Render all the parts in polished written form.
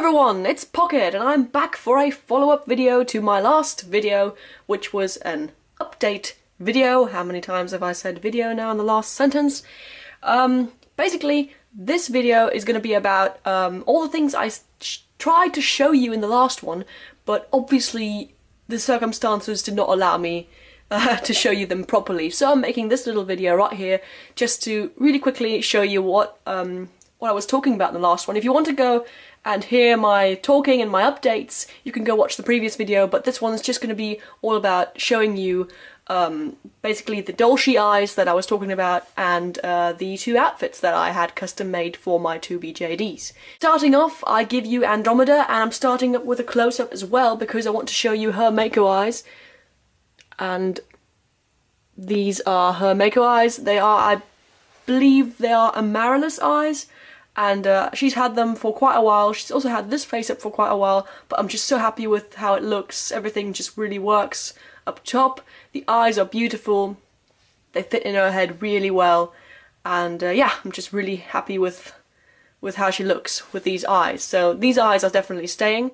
everyone, it's Pocket and I'm back for a follow-up video to my last video, which was an update video. How many times have I said video now in the last sentence? Basically, this video is going to be about all the things I tried to show you in the last one, but obviously the circumstances did not allow me to show you them properly. So I'm making this little video right here just to really quickly show you what I was talking about in the last one. If you want to go and hear my talking and my updates, you can go watch the previous video, but this one's just going to be all about showing you basically the Dollshe Eyes that I was talking about and the two outfits that I had custom made for my two BJDs. Starting off, I give you Andromeda, and I'm starting up with a close-up as well because I want to show you her Mako eyes. And these are her Mako eyes. They are, I believe they are Amaryllis eyes, and she's had them for quite a while. She's also had this face up for quite a while, but I'm just so happy with how it looks. Everything just really works up top. The eyes are beautiful. They fit in her head really well, and yeah, I'm just really happy with how she looks with these eyes. So these eyes are definitely staying.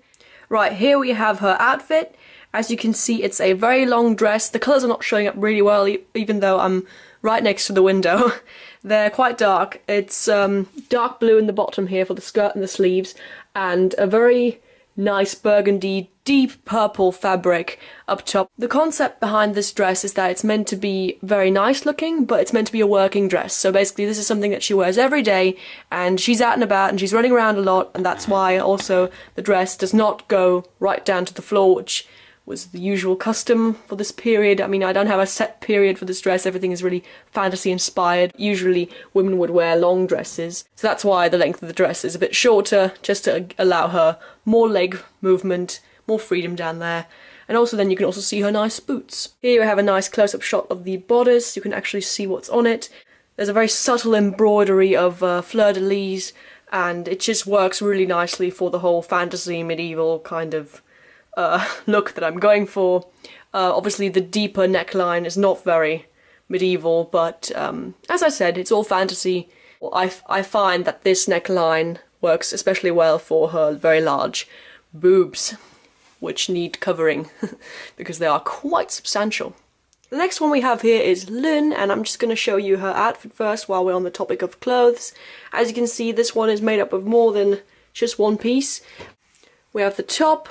Right, here we have her outfit. As you can see, it's a very long dress. The colours are not showing up really well, even though I'm right next to the window. They're quite dark. It's dark blue in the bottom here for the skirt and the sleeves, and a very nice burgundy, deep purple fabric up top. The concept behind this dress is that it's meant to be very nice looking, but it's meant to be a working dress. So basically this is something that she wears every day, and she's out and about and she's running around a lot, and that's why also the dress does not go right down to the floor, which was the usual custom for this period. I mean, I don't have a set period for this dress. Everything is really fantasy inspired. Usually women would wear long dresses, so that's why the length of the dress is a bit shorter, just to allow her more leg movement, more freedom down there. And also then you can also see her nice boots. Here you have a nice close-up shot of the bodice. You can actually see what's on it. There's a very subtle embroidery of fleur-de-lis, and it just works really nicely for the whole fantasy medieval kind of look that I'm going for. Obviously the deeper neckline is not very medieval, but as I said, it's all fantasy. I find that this neckline works especially well for her very large boobs, which need covering because they are quite substantial. The next one we have here is Lynn, and I'm just going to show you her outfit first while we're on the topic of clothes. As you can see, this one is made up of more than just one piece. We have the top,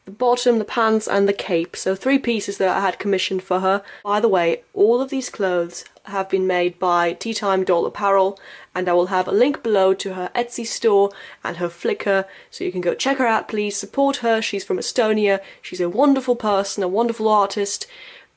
the bottom, the pants, and the cape. So 3 pieces that I had commissioned for her. By the way, all of these clothes have been made by Tea Time Doll Apparel, and I will have a link below to her Etsy store and her Flickr, so you can go check her out, please. Support her. She's from Estonia. She's a wonderful person, a wonderful artist,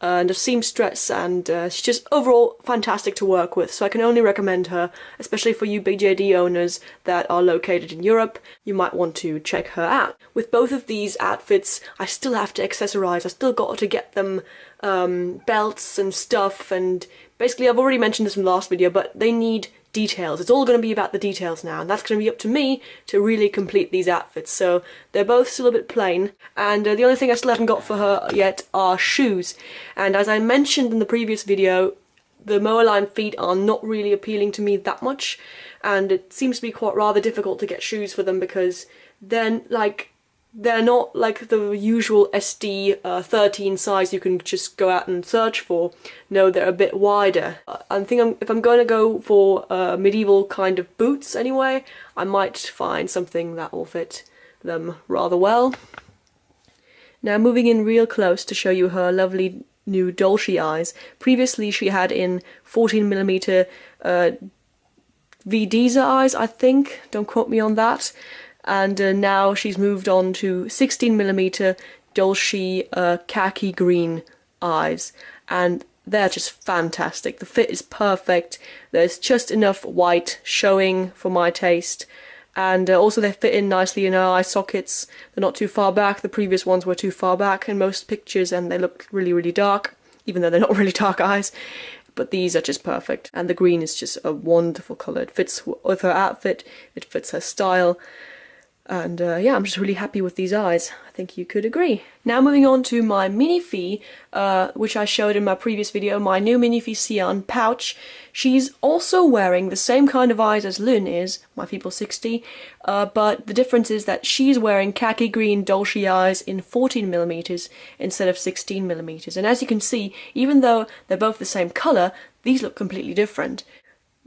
and a seamstress, and she's just overall fantastic to work with, so I can only recommend her, especially for you BJD owners that are located in Europe. You might want to check her out. With both of these outfits, I still have to accessorize. I still got to get them belts and stuff, and basically I've already mentioned this in the last video, but they need details. It's all going to be about the details now, and that's going to be up to me to really complete these outfits. So they're both still a bit plain, and the only thing I still haven't got for her yet are shoes. And as I mentioned in the previous video, the Moaline feet are not really appealing to me that much, and it seems to be quite rather difficult to get shoes for them because they're not like the usual SD 13 size you can just go out and search for. No, they're a bit wider. If I'm going to go for medieval kind of boots anyway, I might find something that will fit them rather well. Now moving in real close to show you her lovely new Dollshe Eyes. Previously she had in 14mm Vdiza eyes, I think. Don't quote me on that. And now she's moved on to 16mm Dollshe khaki green eyes, and they're just fantastic. The fit is perfect. There's just enough white showing for my taste, and also they fit in nicely in her eye sockets. They're not too far back. The previous ones were too far back in most pictures, and they look really, really dark, even though they're not really dark eyes. But these are just perfect, and the green is just a wonderful colour. It fits with her outfit, it fits her style. And yeah, I'm just really happy with these eyes. I think you could agree. Now moving on to my Minifee, which I showed in my previous video, my new Minifee Xian pouch. She's also wearing the same kind of eyes as Lynn is, my Feeple 60, but the difference is that she's wearing khaki green Dollshe Eyes in 14mm instead of 16mm. And as you can see, even though they're both the same colour, these look completely different.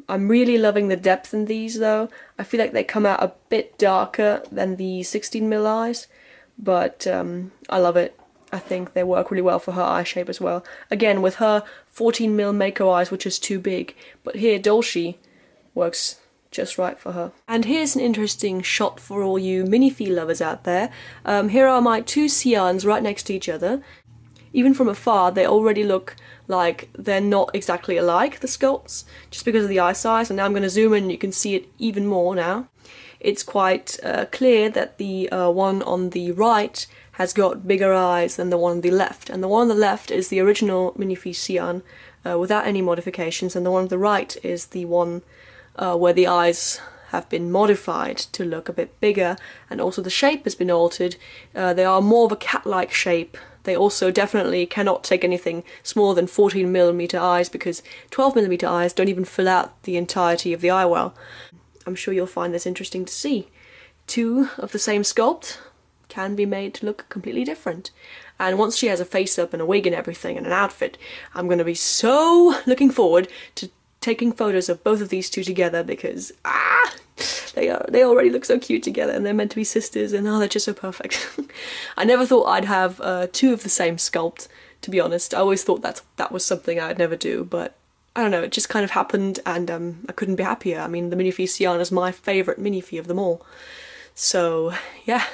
I'm really loving the depth in these though. I feel like they come out a bit darker than the 16mm eyes, but I love it. I think they work really well for her eye shape as well. Again, with her 14mm Mako eyes, which is too big, but here Dollshe works just right for her. And here's an interesting shot for all you Minifee lovers out there. Here are my two Xians right next to each other. Even from afar, they already look like they're not exactly alike, the sculpts, just because of the eye size. And now I'm going to zoom in and you can see it even more now. It's quite clear that the one on the right has got bigger eyes than the one on the left. And the one on the left is the original Minifee Xian without any modifications, and the one on the right is the one where the eyes have been modified to look a bit bigger, and also the shape has been altered. They are more of a cat-like shape. They also definitely cannot take anything smaller than 14mm eyes, because 12mm eyes don't even fill out the entirety of the eye well. I'm sure you'll find this interesting to see. Two of the same sculpt can be made to look completely different. And once she has a face-up and a wig and everything and an outfit, I'm going to be so looking forward to taking photos of both of these two together, because they already look so cute together, and they're meant to be sisters, and oh, they're just so perfect. I never thought I'd have two of the same sculpt, to be honest. I always thought that was something I'd never do, but I don't know, it just kind of happened, and I couldn't be happier. I mean, the Minifee Xian is my favourite Minifee of them all. So yeah,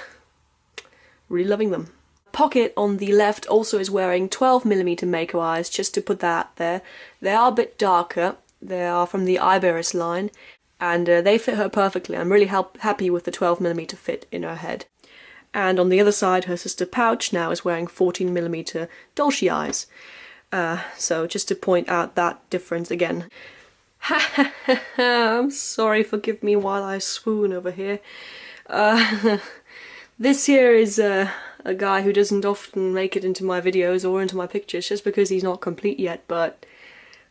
really loving them. Pocket on the left also is wearing 12mm Mako eyes, just to put that out there. They are a bit darker. They are from the Iberis line, and they fit her perfectly. I'm really happy with the 12mm fit in her head. And on the other side, her sister Pouch now is wearing 14mm Dollshe Eyes. So just to point out that difference again. I'm sorry, forgive me while I swoon over here. This here is a guy who doesn't often make it into my videos or into my pictures just because he's not complete yet, but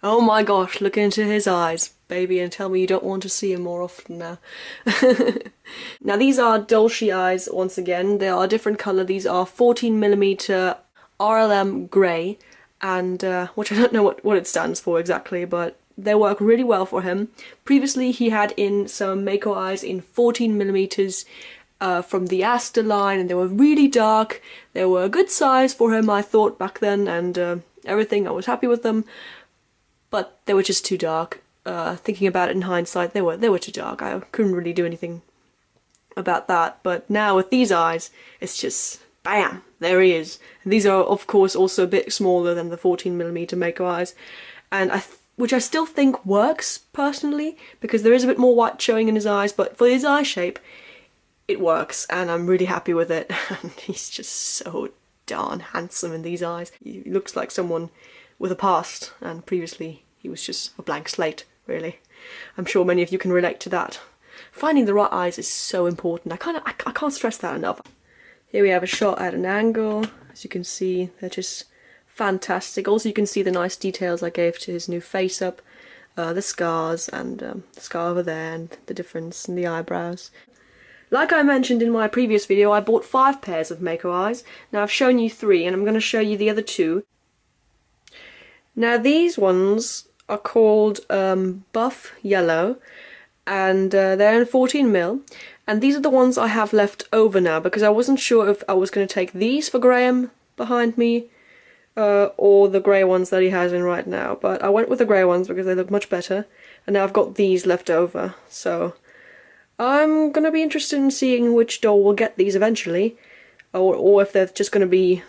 oh my gosh, look into his eyes, baby, and tell me you don't want to see him more often now. Now these are Dollshe Eyes once again. They are a different colour. These are 14mm RLM grey, and which I don't know what it stands for exactly, but they work really well for him. Previously he had in some Mako eyes in 14mm from the Aster line, and they were really dark. They were a good size for him, I thought, back then, and everything. I was happy with them. But they were just too dark. Thinking about it in hindsight, they were too dark. I couldn't really do anything about that. But now with these eyes, it's just bam, there he is. And these are of course also a bit smaller than the 14mm Mako eyes, and which I still think works personally, because there is a bit more white showing in his eyes. But for his eye shape, it works, and I'm really happy with it. And he's just so darn handsome in these eyes. He looks like someone with a past, and previously he was just a blank slate, really. I'm sure many of you can relate to that. Finding the right eyes is so important. I can't stress that enough. Here we have a shot at an angle. As you can see, they're just fantastic. Also, you can see the nice details I gave to his new face-up, the scars, and the scar over there, and the difference in the eyebrows. Like I mentioned in my previous video, I bought 5 pairs of Mako eyes. Now I've shown you 3, and I'm going to show you the other 2. Now these ones are called Buff Yellow, and they're in 14mm, and these are the ones I have left over now, because I wasn't sure if I was going to take these for Graham behind me or the grey ones that he has in right now, but I went with the grey ones because they look much better, and now I've got these left over, so I'm going to be interested in seeing which doll will get these eventually, or if they're just going to be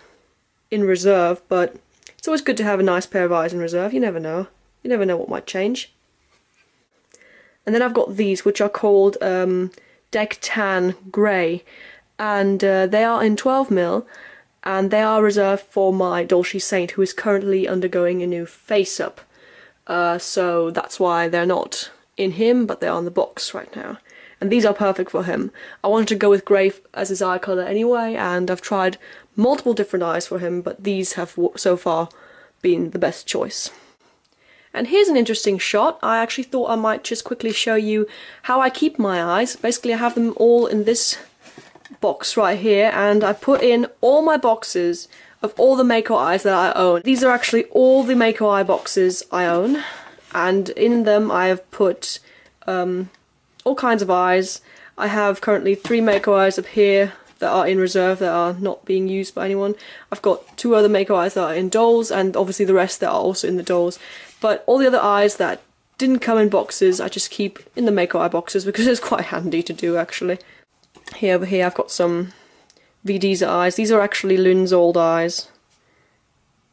in reserve. But it's always good to have a nice pair of eyes in reserve. You never know. You never know what might change. And then I've got these, which are called Deck Tan Grey, and they are in 12mm, and they are reserved for my Dollshe Saint, who is currently undergoing a new face-up. So that's why they're not in him, but they're on the box right now. and these are perfect for him. I wanted to go with grey as his eye colour anyway, and I've tried multiple different eyes for him, but these have so far been the best choice. And here's an interesting shot. I actually thought I might just quickly show you how I keep my eyes. Basically, I have them all in this box right here, and I put in all my boxes of all the Mako eyes that I own. These are actually all the Mako eye boxes I own, and in them I have put all kinds of eyes. I have currently 3 Mako eyes up here that are in reserve, that are not being used by anyone. I've got 2 other Mako eyes that are in dolls, and obviously the rest that are also in the dolls. But all the other eyes that didn't come in boxes, I just keep in the Mako eye boxes because it's quite handy to do, actually. Over here I've got some VD's eyes. These are actually Lynn's old eyes.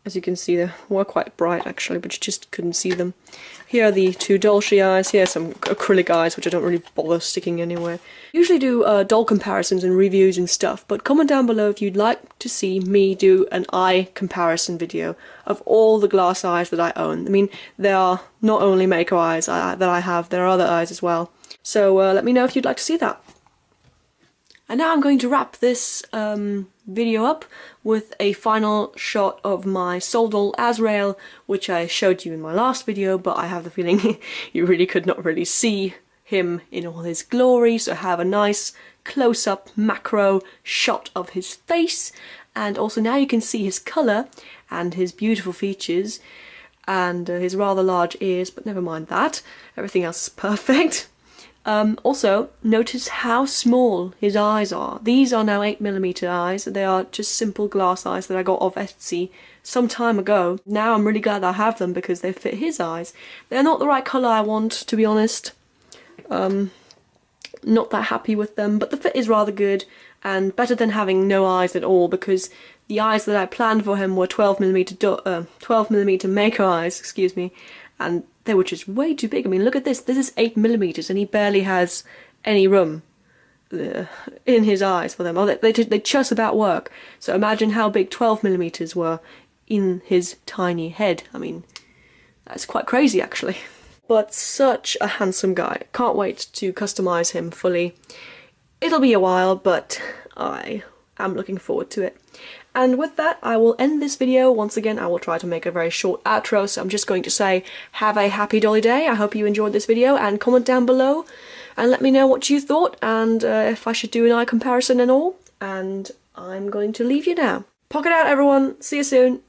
As you can see, they were quite bright actually, but you just couldn't see them. Here are the 2 Dollshe eyes. Here are some acrylic eyes, which I don't really bother sticking anywhere. Usually do doll comparisons and reviews and stuff, but comment down below if you'd like to see me do an eye comparison video of all the glass eyes that I own. I mean, there are not only Mako eyes that I have, there are other eyes as well. So let me know if you'd like to see that. And now I'm going to wrap this video up with a final shot of my soul doll Azrael, which I showed you in my last video, but I have the feeling you really could not really see him in all his glory, so I have a nice close-up macro shot of his face, and also now you can see his colour and his beautiful features and his rather large ears, but never mind that, everything else is perfect. Also, notice how small his eyes are. These are now 8mm eyes. They are just simple glass eyes that I got off Etsy some time ago. Now I'm really glad I have them because they fit his eyes. They're not the right colour I want, to be honest. Not that happy with them, but the fit is rather good and better than having no eyes at all, because the eyes that I planned for him were 12mm Mako eyes, excuse me, and they were just way too big. I mean, look at this. This is 8mm and he barely has any room in his eyes for them. Oh, they just about work. So imagine how big 12mm were in his tiny head. I mean, that's quite crazy actually. But such a handsome guy. Can't wait to customize him fully. It'll be a while, but I am looking forward to it. And with that, I will end this video. Once again, I will try to make a very short outro, so I'm just going to say, have a happy dolly day. I hope you enjoyed this video, and comment down below and let me know what you thought, and if I should do an eye comparison and all. And I'm going to leave you now. Pocket out, everyone. See you soon.